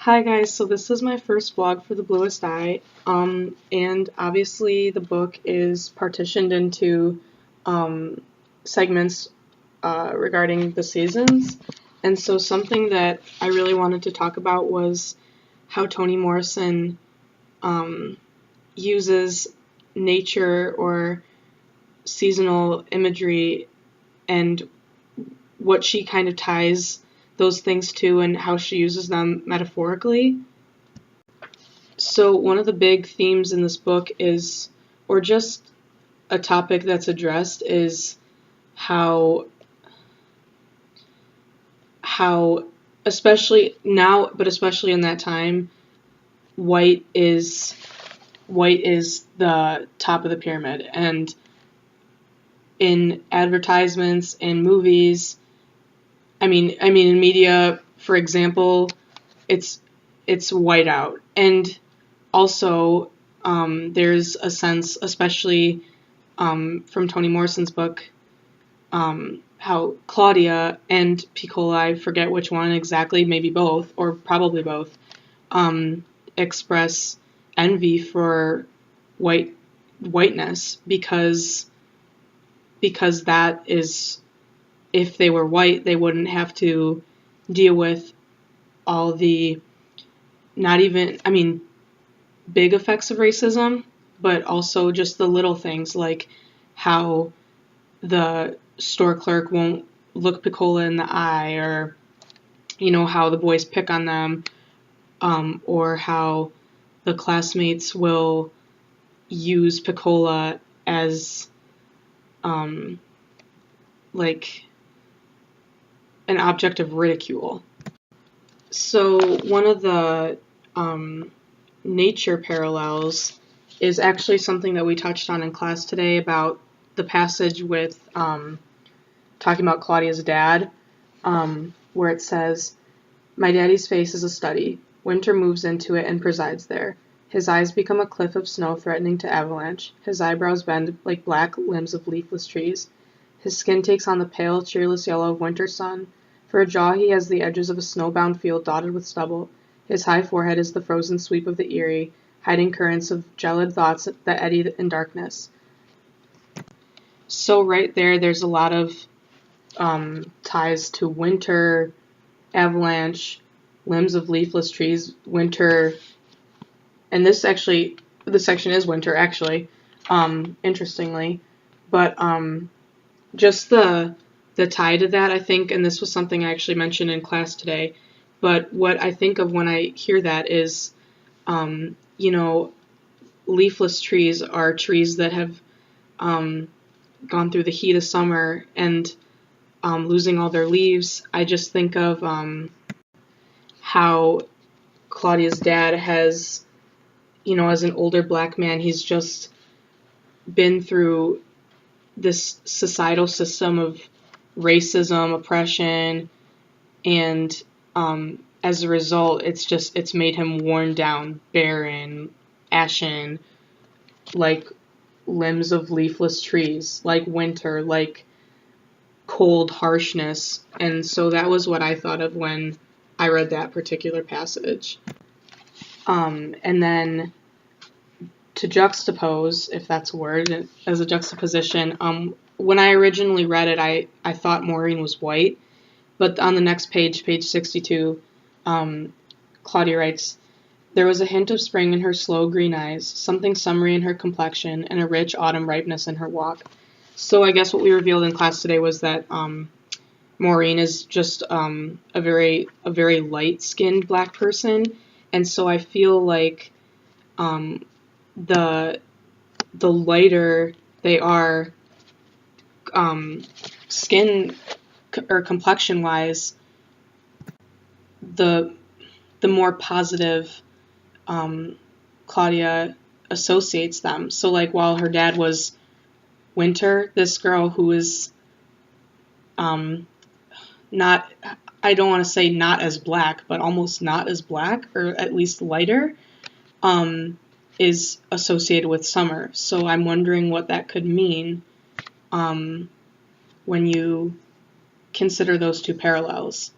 Hi guys, so this is my first vlog for the Bluest Eye, and obviously the book is partitioned into segments regarding the seasons, and so something that I really wanted to talk about was how Toni Morrison uses nature or seasonal imagery and what she kind of ties those things to and how she uses them metaphorically. So one of the big themes in this book is, or just a topic that's addressed, is how especially now, but especially in that time, white is the top of the pyramid, and in advertisements, in movies, I mean in media, for example, it's white out. And also there's a sense, especially from Toni Morrison's book, how Claudia and Piccola, I forget which one exactly, maybe both, or probably both, express envy for whiteness because that is, if they were white, they wouldn't have to deal with all the, not even, big effects of racism, but also just the little things, like how the store clerk won't look Piccola in the eye, or, how the boys pick on them, or how the classmates will use Piccola as, like, an object of ridicule. So one of the nature parallels is actually something that we touched on in class today about the passage with talking about Claudia's dad, where it says, "My daddy's face is a study. Winter moves into it and presides there. His eyes become a cliff of snow threatening to avalanche. His eyebrows bend like black limbs of leafless trees. His skin takes on the pale, cheerless yellow of winter sun. For a jaw he has the edges of a snowbound field dotted with stubble. His high forehead is the frozen sweep of the Erie, hiding currents of gelid thoughts that eddy in darkness." So right there's a lot of ties to winter, avalanche, limbs of leafless trees, winter, and this section is winter, actually, interestingly, but just the tie to that, I think, and this was something I actually mentioned in class today, but what I think of when I hear that is, leafless trees are trees that have gone through the heat of summer and losing all their leaves. I just think of how Claudia's dad has, as an older black man, he's just been through this societal system of racism, oppression, and as a result, it's made him worn down, barren, ashen, like limbs of leafless trees, like winter, like cold harshness. And so that was what I thought of when I read that particular passage. And then to juxtapose, if that's a word, as a juxtaposition, when I originally read it, I thought Maureen was white, but on the next page, page 62, Claudia writes, "There was a hint of spring in her slow green eyes, something summery in her complexion, and a rich autumn ripeness in her walk." So I guess what we revealed in class today was that Maureen is just a very light-skinned black person, and so I feel like the lighter they are, skin or complexion wise, the more positive Claudia associates them. So like while her dad was winter, this girl who is not, I don't want to say not as black, but almost not as black, or at least lighter, is associated with summer. So I'm wondering what that could mean when you consider those two parallels.